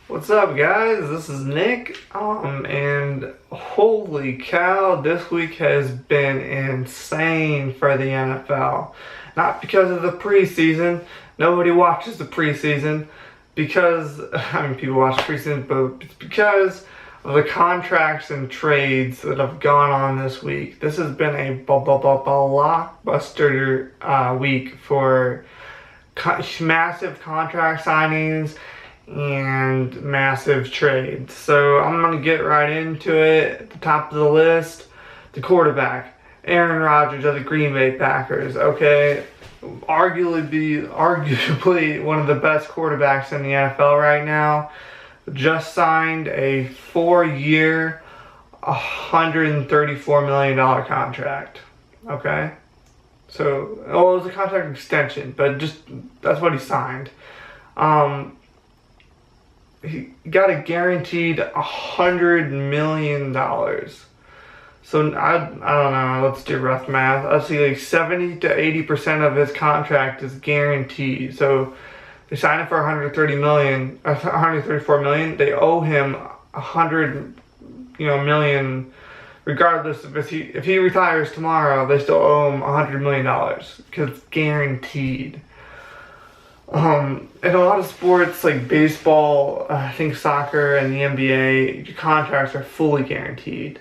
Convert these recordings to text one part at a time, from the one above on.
What's up, guys? This is Nick, and holy cow, this week has been insane for the NFL. Not because of the preseason. Nobody watches the preseason because, people watch the preseason, but it's because of the contracts and trades that have gone on this week. This has been a blockbuster week for massive contract signings and massive trades. So I'm going to get right into it. At the top of the list, the quarterback, Aaron Rodgers of the Green Bay Packers. Okay, arguably one of the best quarterbacks in the NFL right now. Just signed a 4-year, $134 million contract. Okay? So, it was a contract extension, but that's what he signed. He got a guaranteed $100 million. So I don't know, let's do rough math. I'd say like 70 to 80% of his contract is guaranteed. So they signed him for $134 million. They owe him $100 million. Regardless of if he retires tomorrow, they still owe him $100 million because it's guaranteed. In a lot of sports like baseball, I think soccer and the NBA, your contracts are fully guaranteed.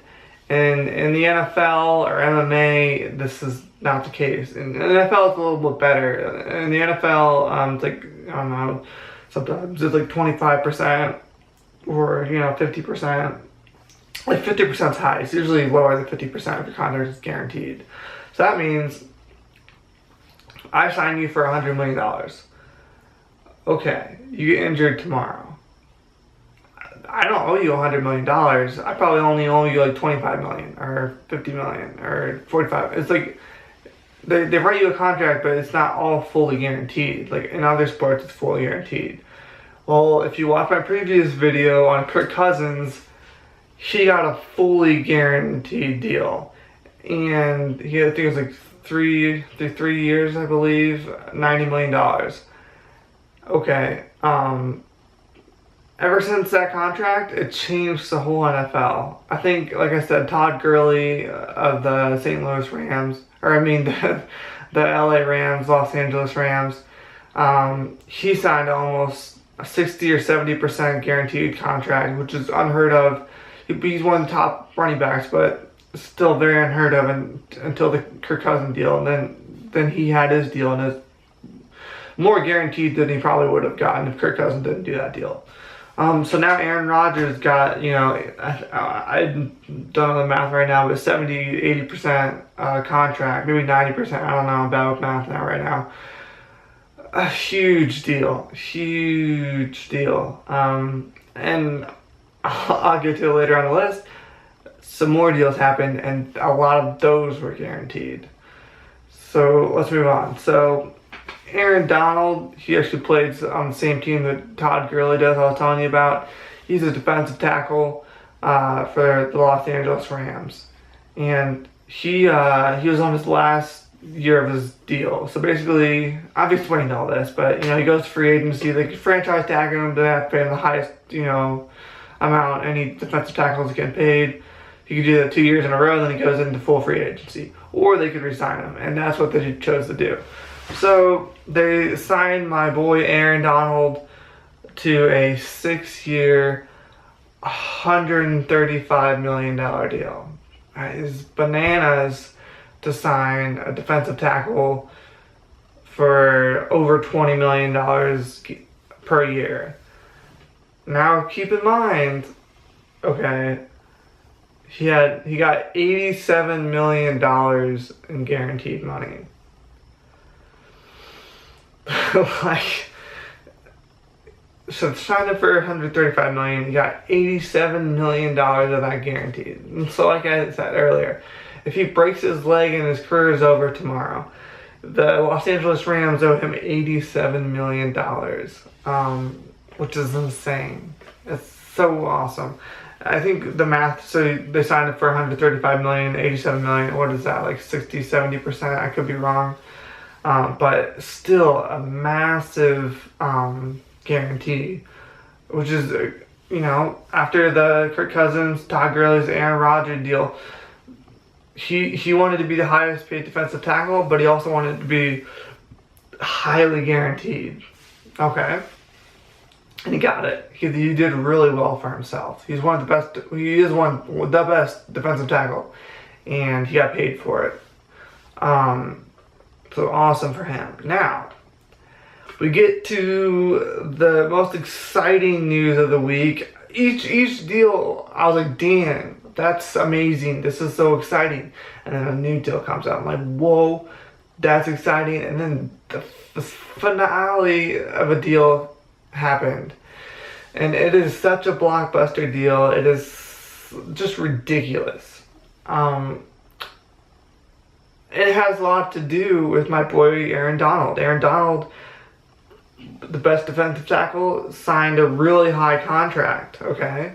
And in the NFL or MMA, this is not the case. In the NFL, it's a little bit better. In the NFL, it's like, I don't know, sometimes it's like 25% or, 50%. Like 50% is high. It's usually lower than 50% if your contract is guaranteed. So that means I sign you for $100 million. Okay, you get injured tomorrow. I don't owe you $100 million. I probably only owe you like $25 million or $50 million or $45. It's like they write you a contract, but it's not all fully guaranteed. Like in other sports, it's fully guaranteed. Well, if you watch my previous video on Kirk Cousins, he got a fully guaranteed deal, and I think it was like three years, I believe, $90 million. Okay, ever since that contract, it changed the whole NFL. I think, like I said, Todd Gurley of the St. Louis Rams, the LA Rams, Los Angeles Rams, he signed almost a 60 or 70% guaranteed contract, which is unheard of. He's one of the top running backs, but still very unheard of until the Kirk Cousins deal. And then he had his deal, and it's more guaranteed than he probably would have gotten if Kirk Cousins didn't do that deal. So now Aaron Rodgers got, I done the math right now, but 70, 80% contract, maybe 90%. I don't know, I'm bad with math now right now. A huge deal. And I'll get to it later on the list. Some more deals happened, and a lot of those were guaranteed. So let's move on. So Aaron Donald, he actually plays on the same team that Todd Gurley does, I was telling you about. He's a defensive tackle for the Los Angeles Rams. And he was on his last year of his deal. So basically, I've explained all this, but he goes to free agency. They could franchise tag him, they have to pay him the highest, amount any defensive tackles getting paid. He could do that 2 years in a row, then he goes into full free agency. Or they could resign him, and that's what they chose to do. So they signed my boy Aaron Donald to a 6-year, $135 million deal. It's bananas to sign a defensive tackle for over $20 million per year. Now keep in mind, okay, he got $87 million in guaranteed money. So signed up for $135 million, he got $87 million of that guaranteed. And so like I said earlier, if he breaks his leg and his career is over tomorrow, the Los Angeles Rams owe him $87 million, which is insane. It's so awesome. I think the math, so they signed up for $135 million, $87 million, what is that, like 60, 70%? I could be wrong. But still a massive guarantee. which is, after the Kirk Cousins, Todd Gurley's, Aaron Rodgers deal, he wanted to be the highest paid defensive tackle, but he also wanted to be highly guaranteed. Okay. And he got it. He did really well for himself. He is one of the best defensive tackle, and he got paid for it. So awesome for him. Now, we get to the most exciting news of the week. Each deal, I was like, damn, that's amazing. This is so exciting. And then a new deal comes out. I'm like, whoa, that's exciting. And then the finale of a deal happened. And it is such a blockbuster deal. It is just ridiculous. It has a lot to do with my boy Aaron Donald. Aaron Donald, the best defensive tackle, signed a really high contract, okay?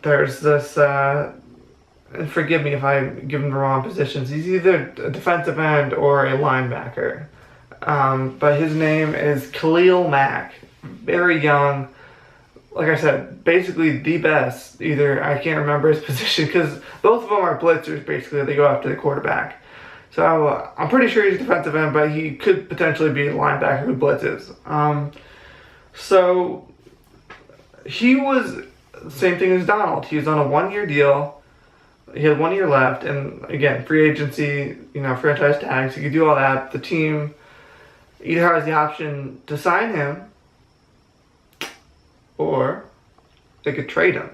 There's this, and forgive me if I give him the wrong positions. He's either a defensive end or a linebacker. But his name is Khalil Mack. Very young. Like I said, basically the best. Either, I can't remember his position because both of them are blitzers, basically. They go after the quarterback. So I'm pretty sure he's a defensive end, but he could potentially be a linebacker who blitzes. So he was the same thing as Donald. He was on a 1-year deal. He had 1 year left, and again, free agency, franchise tags. He could do all that. The team either has the option to sign him, or they could trade him.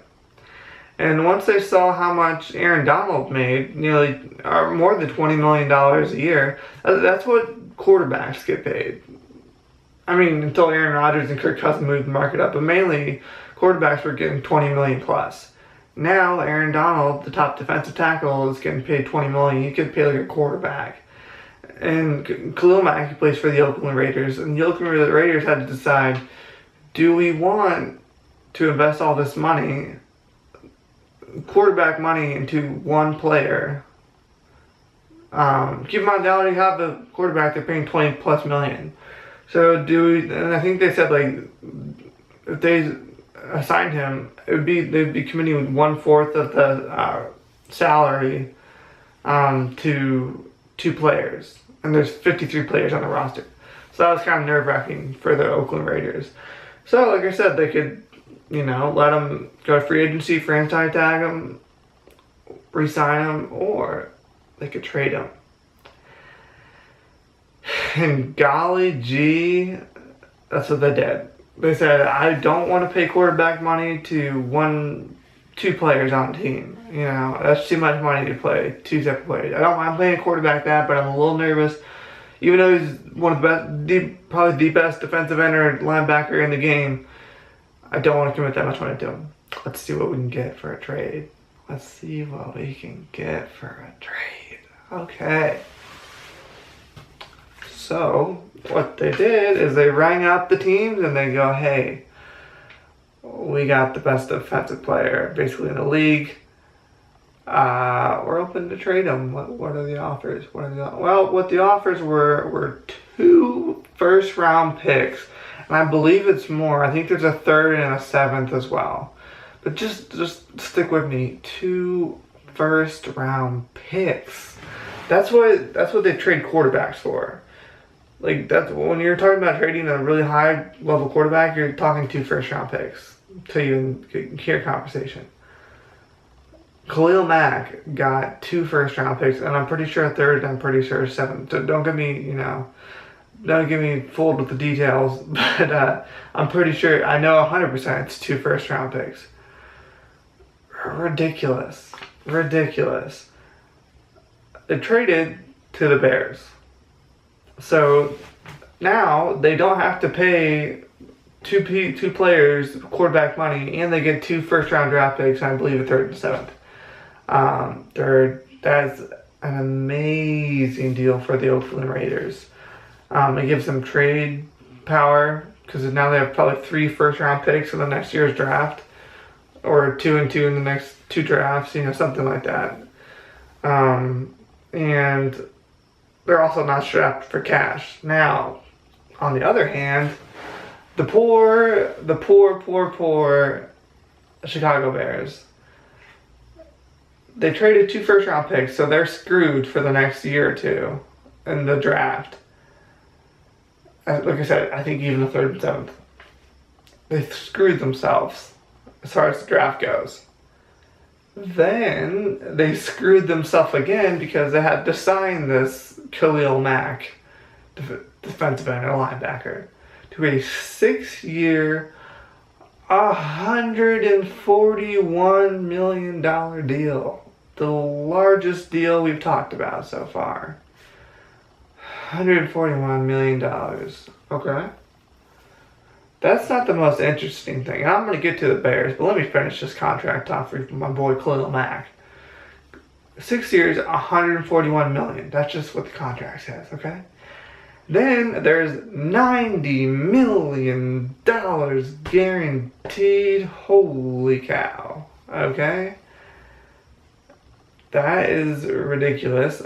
And once they saw how much Aaron Donald made, more than $20 million a year, that's what quarterbacks get paid. I mean, until Aaron Rodgers and Kirk Cousins moved the market up, but mainly quarterbacks were getting $20 million plus. Now Aaron Donald, the top defensive tackle, is getting paid $20 million. He could pay like a quarterback. And Khalil Mack, he plays for the Oakland Raiders, and the Oakland Raiders had to decide: do we want to invest all this money, quarterback money, into one player? Keep in mind, they already have the quarterback. They're paying $20 plus million. So and I think they said, like, if they assigned him, they'd be committing with 1/4 of the salary to 2 players, and there's 53 players on the roster. So that was kind of nerve-wracking for the Oakland Raiders. So, like I said, they could, let him go to free agency, franchise tag him, re-sign him, or they could trade him. And golly gee, that's what they did. They said, I don't want to pay quarterback money to 2 players on the team. That's too much money to play 2 separate players. I don't mind playing quarterback that, but I'm a little nervous. Even though he's one of the best, probably the best defensive end or linebacker in the game, I don't want to commit that much money to him. Let's see what we can get for a trade. Let's see what we can get for a trade. Okay. So, what they did is they rang out the teams and they go, hey, we got the best defensive player basically in the league. We're open to trade him. What are the offers? Well, what the offers were 2 first-round picks. And I believe it's more. I think there's a 3rd and a 7th as well. But just stick with me. 2 first-round picks. That's what they trade quarterbacks for. Like, that's when you're talking about trading a really high level quarterback, you're talking 2 first-round picks to even hear conversation. Khalil Mack got 2 first-round picks, and I'm pretty sure a 3rd, and I'm pretty sure a 7th. So don't get me fooled with the details, but I'm pretty sure, I know 100% it's 2 first-round picks. Ridiculous. They traded to the Bears. So now they don't have to pay two players quarterback money, and they get 2 first-round draft picks, and I believe a 3rd and 7th. That's an amazing deal for the Oakland Raiders. It gives them trade power because now they have probably 3 first-round picks in the next year's draft, or 2 and 2 in the next 2 drafts, something like that. And they're also not strapped for cash. Now, on the other hand, the poor Chicago Bears. They traded 2 first-round picks, so they're screwed for the next year or two in the draft. Like I said, I think even the 3rd and 7th. They screwed themselves as far as the draft goes. Then they screwed themselves again because they had to sign this Khalil Mack, defensive end or linebacker, to a 6-year, $141 million deal. The largest deal we've talked about so far. $141 million. Okay. That's not the most interesting thing. I'm going to get to the Bears, but let me finish this contract off for my boy Khalil Mack. 6 years, $141 million. That's just what the contract says, okay? Then there's $90 million guaranteed. Holy cow. Okay? That is ridiculous.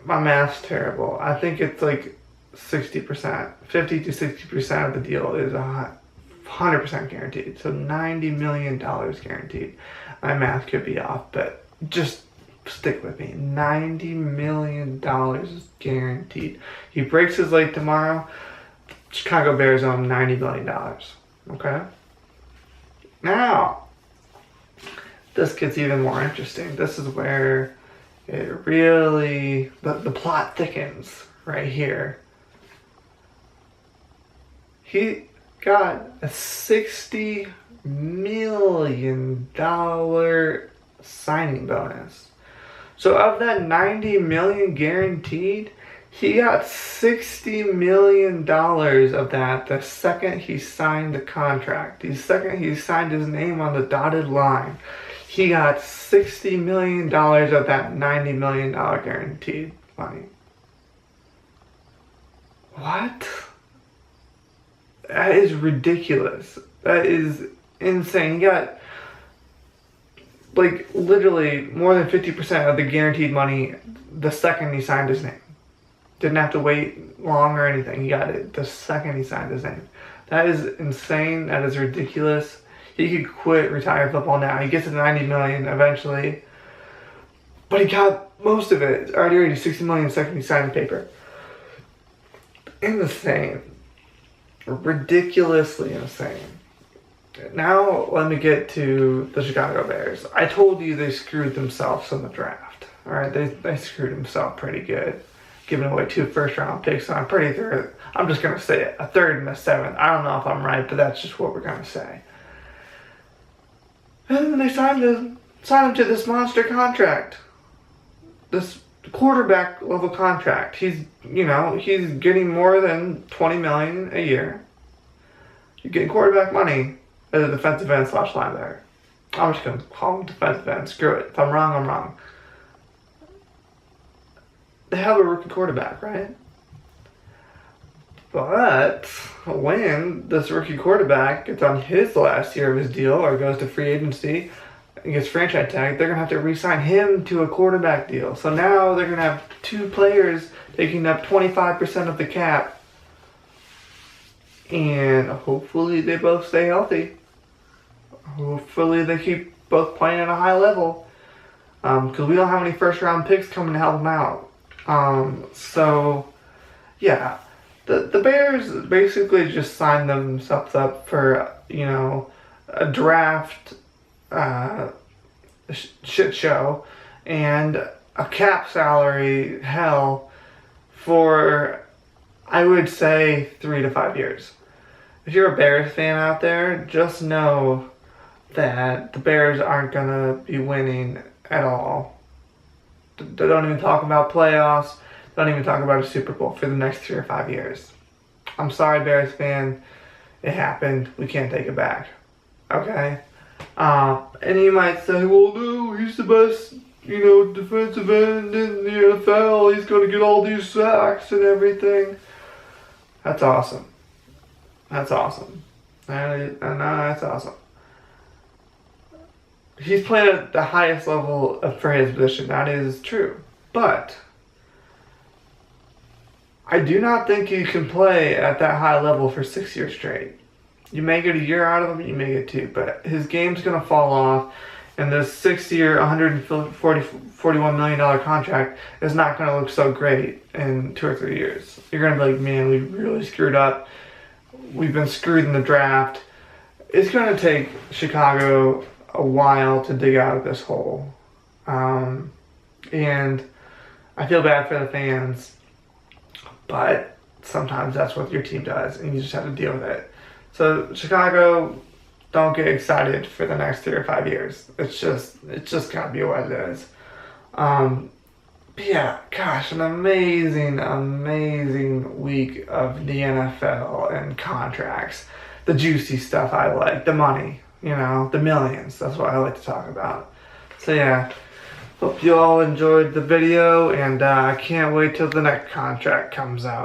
My math's terrible. I think it's like 60%. 50 to 60% of the deal is 100% guaranteed. So $90 million guaranteed. My math could be off, but just stick with me. $90 million is guaranteed. He breaks his leg tomorrow, Chicago Bears own $90 million. Okay? Now, this gets even more interesting. This is where it really, the plot thickens right here. He got a $60 million signing bonus. So of that $90 million guaranteed, he got $60 million of that the second he signed the contract. The second he signed his name on the dotted line, he got $60 million of that $90 million guaranteed money. What? That is ridiculous. That is insane. He got like literally more than 50% of the guaranteed money the second he signed his name. Didn't have to wait long or anything. He got it the second he signed his name. That is insane. That is ridiculous. He could quit, retire football now. He gets to $90 million eventually. But he got most of it. It's already $60 million the second he signed the paper. Insane. Ridiculously insane. Now let me get to the Chicago Bears. I told you they screwed themselves in the draft. Alright, they screwed themselves pretty good. Giving away 2 first-round picks, so I'm just going to say it. A 3rd and a 7th. I don't know if I'm right, but that's just what we're going to say. And then they signed him to this monster contract. This quarterback level contract. He's getting more than $20 million a year. You're getting quarterback money as a defensive end / linebacker. I'm just going to call him defensive end. Screw it. If I'm wrong, I'm wrong. They have a rookie quarterback, right? But when this rookie quarterback gets on his last year of his deal or goes to free agency and gets franchise tag, they're going to have to re-sign him to a quarterback deal. So now they're going to have 2 players taking up 25% of the cap. And hopefully they both stay healthy. Hopefully they keep both playing at a high level. Because we don't have any first-round picks coming to help them out. So, yeah. The Bears basically just signed themselves up for, a draft shit show and a cap salary hell for, I would say, 3 to 5 years. If you're a Bears fan out there, just know that the Bears aren't going to be winning at all. They don't even talk about playoffs. Don't even talk about a Super Bowl for the next 3 or 5 years. I'm sorry, Bears fan. It happened. We can't take it back. Okay? And you might say, well, no, he's the best, defensive end in the NFL. He's going to get all these sacks and everything. That's awesome. That's awesome. That's awesome. He's playing at the highest level for his position. That is true. But I do not think you can play at that high level for 6 years straight. You may get a year out of him, you may get 2, but his game's going to fall off, and this 6-year, $141 million contract is not going to look so great in 2 or 3 years. You're going to be like, man, we really screwed up. We've been screwed in the draft. It's going to take Chicago a while to dig out of this hole. And I feel bad for the fans, but sometimes that's what your team does, and you just have to deal with it. So Chicago, don't get excited for the next 3 or 5 years. It's just gotta be what it is. But yeah, gosh, an amazing week of the NFL and contracts. The juicy stuff I like, the money, the millions. That's what I like to talk about. So yeah, hope you all enjoyed the video, and I can't wait till the next contract comes out.